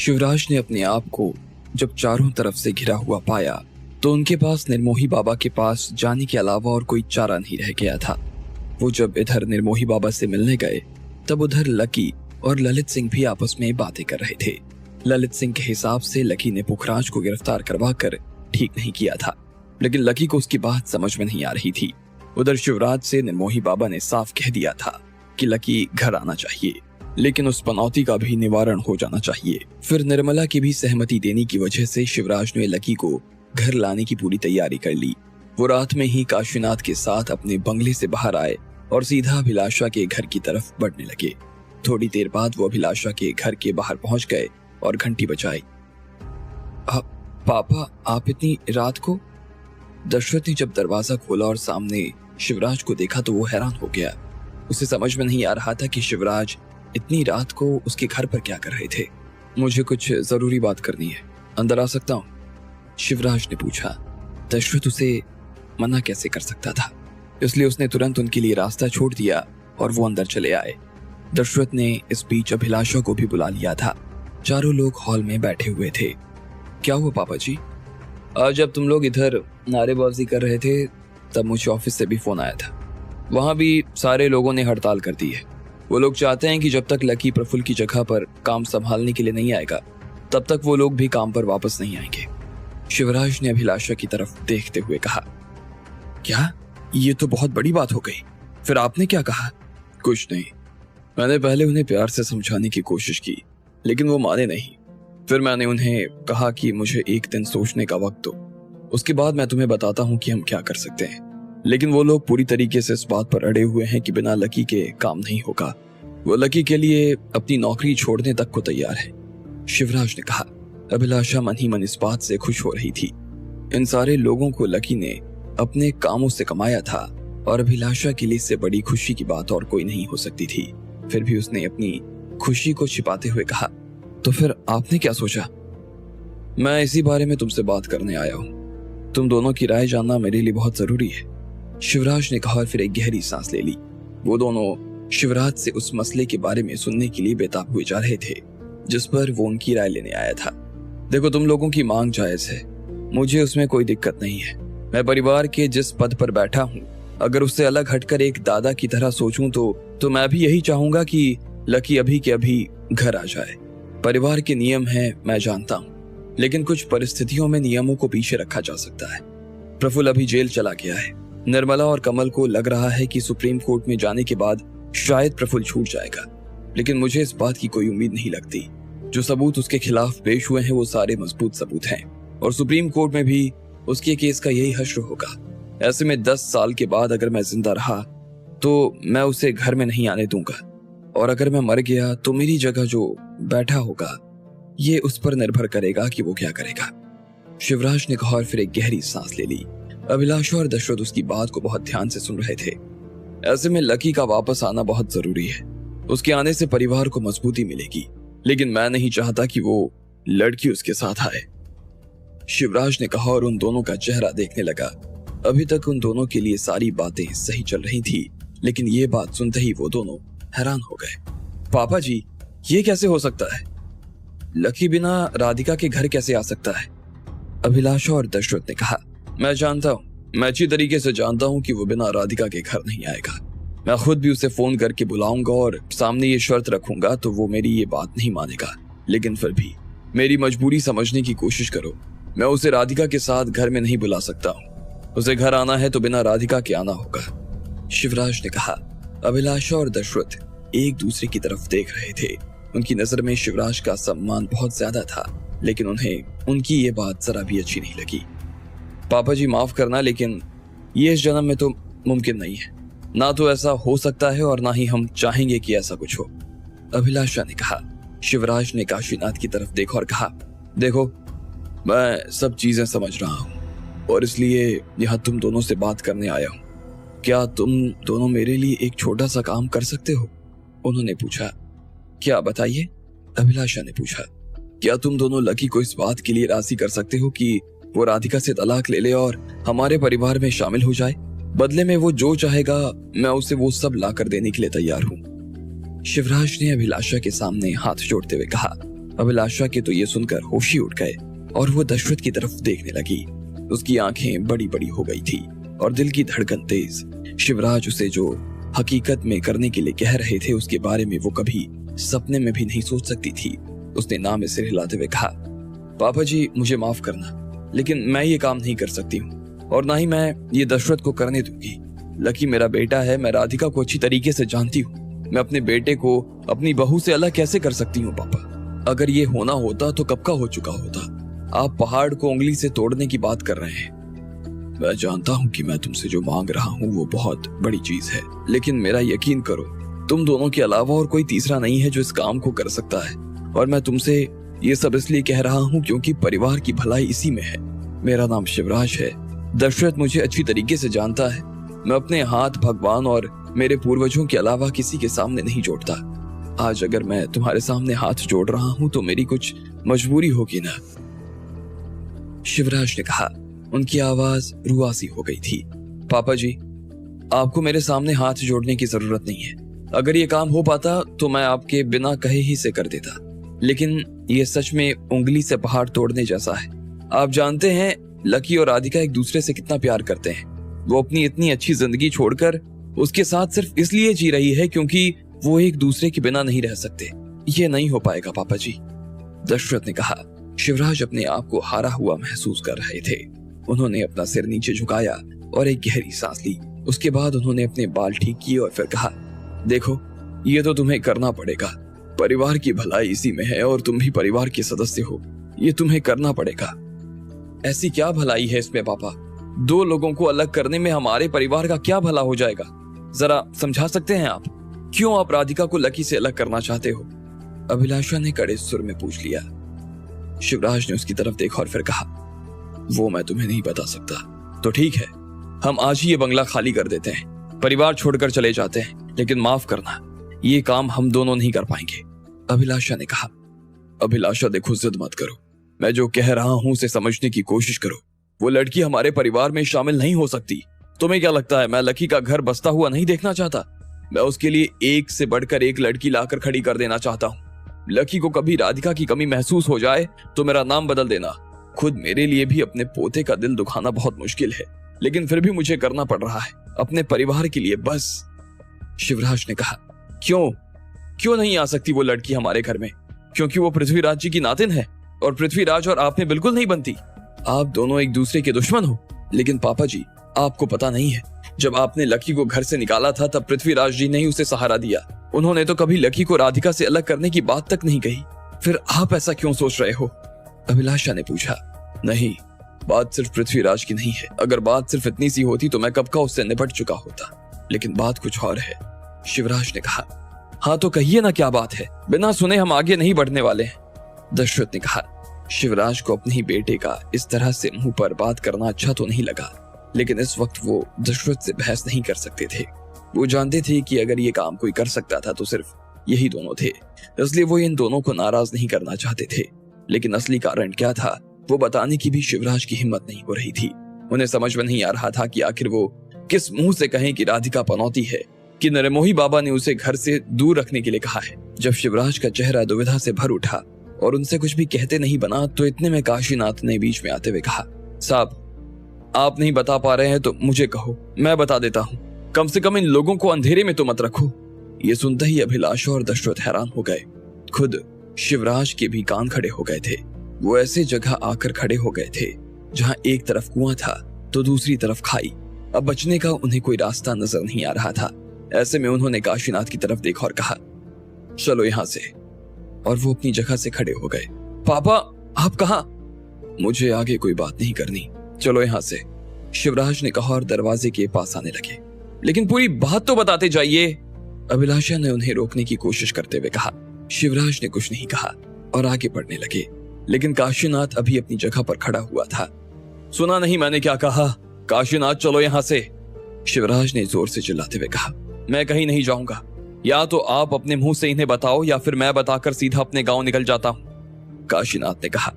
शिवराज ने अपने आप को जब चारों तरफ से घिरा हुआ पाया तो उनके पास निर्मोही बाबा के पास जाने के अलावा और कोई चारा नहीं रह गया था। वो जब इधर निर्मोही बाबा से मिलने गए तब उधर लकी और ललित सिंह भी आपस में बातें कर रहे थे। ललित सिंह के हिसाब से लकी ने पुखराज को गिरफ्तार करवाकर ठीक नहीं किया था, लेकिन लकी को उसकी बात समझ में नहीं आ रही थी। उधर शिवराज से निर्मोही बाबा ने साफ कह दिया था कि लकी घर आना चाहिए, लेकिन उस पनौती का भी निवारण हो जाना चाहिए। फिर निर्मला की भी सहमति देने की वजह से शिवराज ने लकी को घर लाने की पूरी तैयारी कर ली। वो रात में ही काशीनाथ के साथ अपने बंगले से बाहर आए और सीधा अभिलाषा के घर की तरफ बढ़ने लगे। थोड़ी देर बाद वो अभिलाषा के घर के बाहर पहुंच गए और घंटी बजाई। पापा, आप इतनी रात को? दशरथ ने जब दरवाजा खोला और सामने शिवराज को देखा तो वो हैरान हो गया। उसे समझ में नहीं आ रहा था कि शिवराज इतनी रात को उसके घर पर क्या कर रहे थे। मुझे कुछ जरूरी बात करनी है, अंदर आ सकता हूँ? शिवराज ने पूछा। दशरथ उसे मना कैसे कर सकता था, इसलिए उसने तुरंत उनके लिए रास्ता छोड़ दिया और वो अंदर चले आए। दशरथ ने इस बीच अभिलाषा को भी बुला लिया था। चारों लोग हॉल में बैठे हुए थे। क्या हुआ पापा जी? आज जब तुम लोग इधर नारेबाजी कर रहे थे तब मुझे ऑफिस से भी फोन आया था। वहां भी सारे लोगों ने हड़ताल कर दी है। वो लोग चाहते हैं कि जब तक लकी प्रफुल्ल की जगह पर काम संभालने के लिए नहीं आएगा तब तक वो लोग भी काम पर वापस नहीं आएंगे। शिवराज ने अभिलाषा की तरफ देखते हुए कहा। क्या? ये तो बहुत बड़ी बात हो गई। फिर आपने क्या कहा? कुछ नहीं, मैंने पहले उन्हें प्यार से समझाने की कोशिश की लेकिन वो माने नहीं। फिर मैंने उन्हें कहा कि मुझे एक दिन सोचने का वक्त दो, उसके बाद मैं तुम्हें बताता हूँ कि हम क्या कर सकते हैं। लेकिन वो लोग पूरी तरीके से इस बात पर अड़े हुए हैं कि बिना लकी के काम नहीं होगा। वो लकी के लिए अपनी नौकरी छोड़ने तक को तैयार है। शिवराज ने कहा। अभिलाषा मन ही मन इस बात से खुश हो रही थी। इन सारे लोगों को लकी ने अपने कामों से कमाया था और अभिलाषा के लिए इससे बड़ी खुशी की बात और कोई नहीं हो सकती थी। फिर भी उसने अपनी खुशी को छिपाते हुए कहा, तो फिर आपने क्या सोचा? मैं इसी बारे में तुमसे बात करने आया हूँ। तुम दोनों की राय जानना मेरे लिए बहुत जरूरी है। शिवराज ने कहा और फिर एक गहरी सांस ले ली। वो दोनों शिवराज से उस मसले के बारे में सुनने के लिए बेताब हुए जा रहे थे जिस पर वो उनकी राय लेने आया था। देखो, तुम लोगों की मांग जायज है, मुझे उसमें कोई दिक्कत नहीं है। मैं परिवार के जिस पद पर बैठा हूँ, अगर उससे अलग हटकर एक दादा की तरह सोचूं तो मैं भी यही चाहूंगा कि लकी अभी के अभी घर आ जाए। परिवार के नियम हैं, मैं जानता हूँ, लेकिन कुछ परिस्थितियों में नियमों को पीछे रखा जा सकता है। प्रफुल्ल अभी जेल चला गया है। निर्मला और कमल को लग रहा है कि सुप्रीम कोर्ट में जाने के बाद शायद प्रफुल्ल छूट जाएगा, लेकिन मुझे इस बात की कोई उम्मीद नहीं लगती। जो सबूत उसके खिलाफ पेश हुए हैं वो सारे मजबूत सबूत हैं और सुप्रीम कोर्ट में भी उसके केस का यही हश्र होगा। ऐसे में 10 साल के बाद अगर मैं जिंदा रहा तो मैं उसे घर में नहीं आने दूंगा, और अगर मैं मर गया तो मेरी जगह जो बैठा होगा ये उस पर निर्भर करेगा कि वो क्या करेगा। शिवराज ने कहा और फिर एक गहरी सांस ले ली। अभिलाषा और दशरथ उसकी बात को बहुत ध्यान से सुन रहे थे। ऐसे में लकी का वापस आना बहुत जरूरी है। उसके आने से परिवार को मजबूती मिलेगी, लेकिन मैं नहीं चाहता कि वो लड़की उसके साथ आए। शिवराज ने कहा और उन दोनों का चेहरा देखने लगा। अभी तक उन दोनों के लिए सारी बातें सही चल रही थी, लेकिन ये बात सुनते ही वो दोनों हैरान हो गए। पापा जी, ये कैसे हो सकता है? लकी बिना राधिका के घर कैसे आ सकता है? अभिलाषा और दशरथ ने कहा। मैं जानता हूँ, मैं अच्छी तरीके से जानता हूँ कि वो बिना राधिका के घर नहीं आएगा। मैं खुद भी उसे फोन करके बुलाऊंगा और सामने ये शर्त रखूंगा तो वो मेरी ये बात नहीं मानेगा, लेकिन फिर भी मेरी मजबूरी समझने की कोशिश करो। मैं उसे राधिका के साथ घर में नहीं बुला सकता हूँ। उसे घर आना है तो बिना राधिका के आना होगा, शिवराज ने कहा। अभिलाषा और दशरथ एक दूसरे की तरफ देख रहे थे। उनकी नजर में शिवराज का सम्मान बहुत ज्यादा था, लेकिन उन्हें उनकी ये बात जरा भी अच्छी नहीं लगी। पापा जी माफ करना, लेकिन ये इस जन्म में तो मुमकिन नहीं है। ना तो ऐसा हो सकता है और ना ही हम चाहेंगे कि ऐसा कुछ हो, अभिलाषा ने कहा। शिवराज ने काशीनाथ की तरफ देखा और कहा, देखो, मैं सब चीजें समझ रहा हूँ और इसलिए यहाँ तुम दोनों से बात करने आया हूँ। क्या तुम दोनों मेरे लिए एक छोटा सा काम कर सकते हो? उन्होंने पूछा। क्या, बताइए, अभिलाषा ने पूछा। क्या तुम दोनों लकी को इस बात के लिए राजी कर सकते हो कि वो राधिका से तलाक ले ले और हमारे परिवार में शामिल हो जाए? बदले में वो जो चाहेगा मैं उसे वो सब ला कर देने के लिए तैयार हूँ। शिवराज ने अभिलाषा के सामने हाथ जोड़ते हुए कहा। अभिलाषा के तो ये सुनकर होश ही उठ गए और वो दशरथ की तरफ देखने लगी। उसकी आंखें बड़ी बड़ी हो गई थी और दिल की धड़कन तेज। शिवराज उसे जो हकीकत में करने के लिए कह रहे थे उसके बारे में वो कभी सपने में भी नहीं सोच सकती थी। उसने ना में सिर हिलाते हुए कहा, पापा जी मुझे माफ करना, लेकिन मैं ये काम नहीं कर सकती हूँ और ना ही मैं ये दशरथ को करने दूंगी। लकी मेरा बेटा है, मैं राधिका को अच्छी तरीके से जानती हूँ। मैं अपने बेटे को अपनी बहू से अलग कैसे कर सकती हूँ पापा? अगर ये होना होता तो कब का हो चुका होता। आप पहाड़ को उंगली से तोड़ने की बात कर रहे हैं। मैं जानता हूँ कि मैं तुमसे जो मांग रहा हूँ वो बहुत बड़ी चीज है, लेकिन मेरा यकीन करो, तुम दोनों के अलावा और कोई तीसरा नहीं है जो इस काम को कर सकता है। और मैं तुमसे ये सब इसलिए कह रहा हूँ क्योंकि परिवार की भलाई इसी में है। मेरा नाम शिवराज है। दशरथ मुझे अच्छी तरीके से जानता है। मैं अपने हाथ भगवान और मेरे पूर्वजों के अलावा किसी के सामने नहीं जोड़ता। आज अगर मैं तुम्हारे सामने हाथ जोड़ रहा हूँ तो मेरी कुछ मजबूरी होगी ना? शिवराज ने कहा। उनकी आवाज रुआसी हो गई थी। पापा जी, आपको मेरे सामने हाथ जोड़ने की जरूरत नहीं है। अगर ये काम हो पाता तो मैं आपके बिना कहे ही से कर देता, लेकिन ये सच में उंगली से पहाड़ तोड़ने जैसा है। आप जानते हैं लकी और राधिका एक दूसरे से कितना प्यार करते हैं। वो अपनी इतनी अच्छी जिंदगी छोड़कर उसके साथ सिर्फ इसलिए जी रही है क्योंकि वो एक दूसरे के बिना नहीं रह सकते। ये नहीं हो पाएगा पापा जी, दशरथ ने कहा। शिवराज अपने आप को हारा हुआ महसूस कर रहे थे। उन्होंने अपना सिर नीचे झुकाया और एक गहरी सांस ली। उसके बाद उन्होंने अपने बाल ठीक किए और फिर कहा, देखो ये तो तुम्हें करना पड़ेगा। परिवार की भलाई इसी में है और तुम भी परिवार के सदस्य हो। ये तुम्हें करना पड़ेगा। ऐसी क्या भलाई है इसमें पापा? दो लोगों को अलग करने में हमारे परिवार का क्या भला हो जाएगा? जरा समझा सकते हैं आप? क्यों आप राधिका को लकी से अलग करना चाहते हो? अभिलाषा ने कड़े सुर में पूछ लिया। शिवराज ने उसकी तरफ देखा और फिर कहा, वो मैं तुम्हें नहीं बता सकता। तो ठीक है, हम आज ही ये बंगला खाली कर देते हैं, परिवार छोड़कर चले जाते हैं, लेकिन माफ करना, ये काम हम दोनों नहीं कर पाएंगे, अभिलाषा ने कहा। अभिलाषा देखो, जिद मत करो। मैं जो कह रहा हूं उसे समझने की कोशिश करो। वो लड़की हमारे परिवार में शामिल नहीं हो सकती। तुम्हें क्या लगता है मैं लकी का घर बसता हुआ नहीं देखना चाहता? मैं उसके लिए एक से बढ़कर एक लड़की लाकर खड़ी कर देना चाहता हूँ। लकी को कभी राधिका की कमी महसूस हो जाए तो मेरा नाम बदल देना। खुद मेरे लिए भी अपने पोते का दिल दुखाना बहुत मुश्किल है, लेकिन फिर भी मुझे करना पड़ रहा है, अपने परिवार के लिए बस। शिवराज ने कहा, क्यों नहीं आ सकती वो लड़की हमारे घर में? क्योंकि वो पृथ्वीराज जी की नातिन है और पृथ्वीराज और आप में बिल्कुल नहीं बनती। आप दोनों एक दूसरे के दुश्मन हो। लेकिन पापा जी, आपको पता नहीं है, जब आपने लकी को घर से निकाला था तब पृथ्वीराज जी ने ही उसे सहारा दिया। उन्होंने तो कभी लकी को राधिका से अलग करने की बात तक नहीं कही। फिर आप ऐसा क्यों सोच रहे हो? अभिलाषा ने पूछा। नहीं, बात सिर्फ पृथ्वीराज की नहीं है। अगर बात सिर्फ इतनी सी होती तो मैं कब का उससे निपट चुका होता, लेकिन बात कुछ और है, शिवराज ने कहा। हाँ तो कहिए ना, क्या बात है? बिना सुने हम आगे नहीं बढ़ने वाले हैं, दशरथ ने कहा। शिवराज को अपने ही बेटे का इस तरह से मुंह पर बात करना अच्छा तो नहीं लगा, लेकिन इस वक्त वो दशरथ से बहस नहीं कर सकते थे। वो जानते थे कि अगर ये काम कोई कर सकता था तो सिर्फ यही दोनों थे, इसलिए वो इन दोनों को नाराज नहीं करना चाहते थे। लेकिन असली कारण क्या था वो बताने की भी शिवराज की हिम्मत नहीं हो रही थी। उन्हें समझ में नहीं आ रहा था कि आखिर वो किस मुंह से कहें कि राधिका पनौती है, कि नरेमोही बाबा ने उसे घर से दूर रखने के लिए कहा है। जब शिवराज का चेहरा दुविधा से भर उठा और उनसे कुछ भी कहते नहीं बना तो इतने में काशीनाथ ने बीच में आते हुए कहा, साहब आप नहीं बता पा रहे हैं तो मुझे कहो, मैं बता देता हूँ। कम से कम इन लोगों को अंधेरे में तो मत रखो। ये सुनते ही अभिलाषा और दशरथ हैरान हो गए। खुद शिवराज के भी कान खड़े हो गए थे। वो ऐसे जगह आकर खड़े हो गए थे जहाँ एक तरफ कुआं था तो दूसरी तरफ खाई। अब बचने का उन्हें कोई रास्ता नजर नहीं आ रहा था। ऐसे में उन्होंने काशीनाथ की तरफ देखा और कहा, चलो यहाँ से। और वो अपनी जगह से खड़े हो गए। पापा आप कहाँ? मुझे आगे कोई बात नहीं करनी, चलो यहाँ से, शिवराज ने कहा और दरवाजे के पास आने लगे। लेकिन पूरी बात तो बताते जाइए, अभिलाषा ने उन्हें रोकने की कोशिश करते हुए कहा। शिवराज ने कुछ नहीं कहा और आगे बढ़ने लगे, लेकिन काशीनाथ अभी अपनी जगह पर खड़ा हुआ था। सुना नहीं मैंने क्या कहा? काशीनाथ चलो यहाँ से, शिवराज ने जोर से चिल्लाते हुए कहा। मैं कहीं नहीं जाऊंगा, या तो आप अपने मुंह से इन्हें बताओ या फिर मैं बताकर सीधा अपने गांव निकल जाता हूँ, काशीनाथ ने कहा।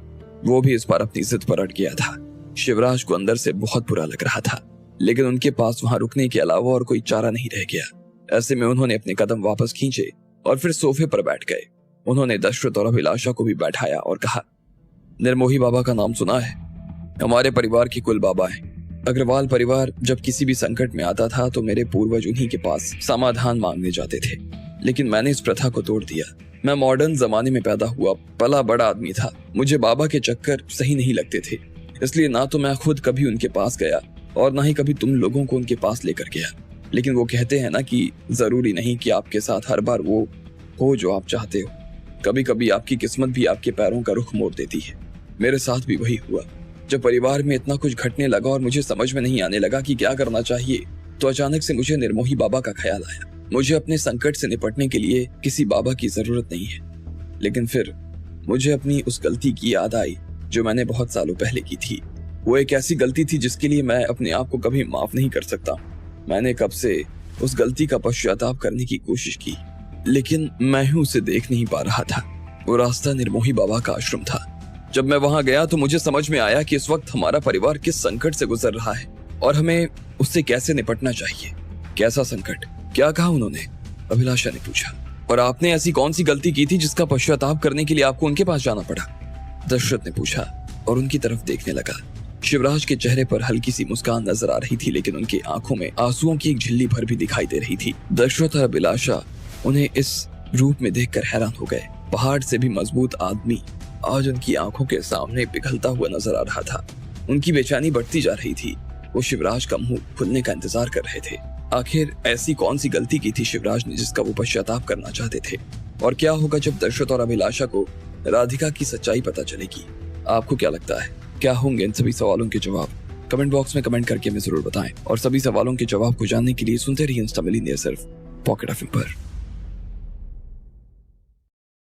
वो भी इस बार अपनी जिद पर अड़ गया था। शिवराज को अंदर से बहुत बुरा लग रहा था, लेकिन उनके पास वहां रुकने के अलावा और कोई चारा नहीं रह गया। ऐसे में उन्होंने अपने कदम वापस खींचे और फिर सोफे पर बैठ गए। उन्होंने दशरथ और अभिलाषा को भी बैठाया और कहा, निर्मोही बाबा का नाम सुना है? हमारे परिवार के कुल बाबा हैं। अग्रवाल परिवार जब किसी भी संकट में आता था तो मेरे पूर्वज उन्हीं के पास समाधान मांगने जाते थे, लेकिन मैंने इस प्रथा को तोड़ दिया। मैं मॉडर्न जमाने में पैदा हुआ, पला बड़ा आदमी था। मुझे बाबा के चक्कर सही नहीं लगते थे, इसलिए ना तो मैं खुद कभी उनके पास गया और ना ही कभी तुम लोगों को उनके पास लेकर गया। लेकिन वो कहते हैं ना कि जरूरी नहीं कि आपके साथ हर बार वो हो जो आप चाहते हो। कभी कभी आपकी किस्मत भी आपके पैरों का रुख मोड़ देती है। मेरे साथ भी वही हुआ। जब परिवार में इतना कुछ घटने लगा और मुझे समझ में नहीं आने लगा कि क्या करना चाहिए, तो अचानक से मुझे निर्मोही बाबा का ख्याल आया। मुझे अपने संकट से निपटने के लिए किसी बाबा की जरूरत नहीं है। लेकिन फिर मुझे अपनी उस गलती की याद आई जो मैंने बहुत सालों पहले की थी। वो एक ऐसी गलती थी जिसके लिए मैं अपने आप को कभी माफ नहीं कर सकता। मैंने कब से उस गलती का पश्चाताप करने की कोशिश की, लेकिन मैं ही उसे देख नहीं पा रहा था। वो रास्ता निर्मोही बाबा का आश्रम था। जब मैं वहां गया तो मुझे समझ में आया कि इस वक्त हमारा परिवार किस संकट से गुजर रहा है और हमें उससे कैसे निपटना चाहिए। कैसा संकट? क्या कहा उन्होंने? अभिलाषा ने पूछा। और आपने ऐसी कौन सी गलती की थी जिसका पश्चाताप करने के लिए आपको उनके पास जाना पड़ा? दशरथ ने पूछा और उनकी तरफ देखने लगा। शिवराज के चेहरे पर हल्की सी मुस्कान नजर आ रही थी, लेकिन उनकी आंखों में आंसुओं की एक झिल्ली भर भी दिखाई दे रही थी। दशरथ और अभिलाषा उन्हें इस रूप में देखकर हैरान हो गए। पहाड़ से भी मजबूत आदमी आज उनकी आंखों के सामने पिघलता हुआ नजर आ रहा था। उनकी बेचैनी बढ़ती जा रही थी। वो शिवराज का मुंह खुलने का इंतजार कर रहे थे। आखिर ऐसी कौन सी गलती की थी शिवराज ने जिसका वो पश्चाताप करना चाहते थे? और क्या होगा जब दशरथ और अभिलाषा को राधिका की सच्चाई पता चलेगी? आपको क्या लगता है, क्या होंगे इन सभी सवालों के जवाब? कमेंट बॉक्स में कमेंट करके हमें जरूर बताएं। और सभी सवालों के जवाब को जानने के लिए सुनते रहिए इंस्टा मिलियनेयर सिर्फ पॉकेट एफएम पर।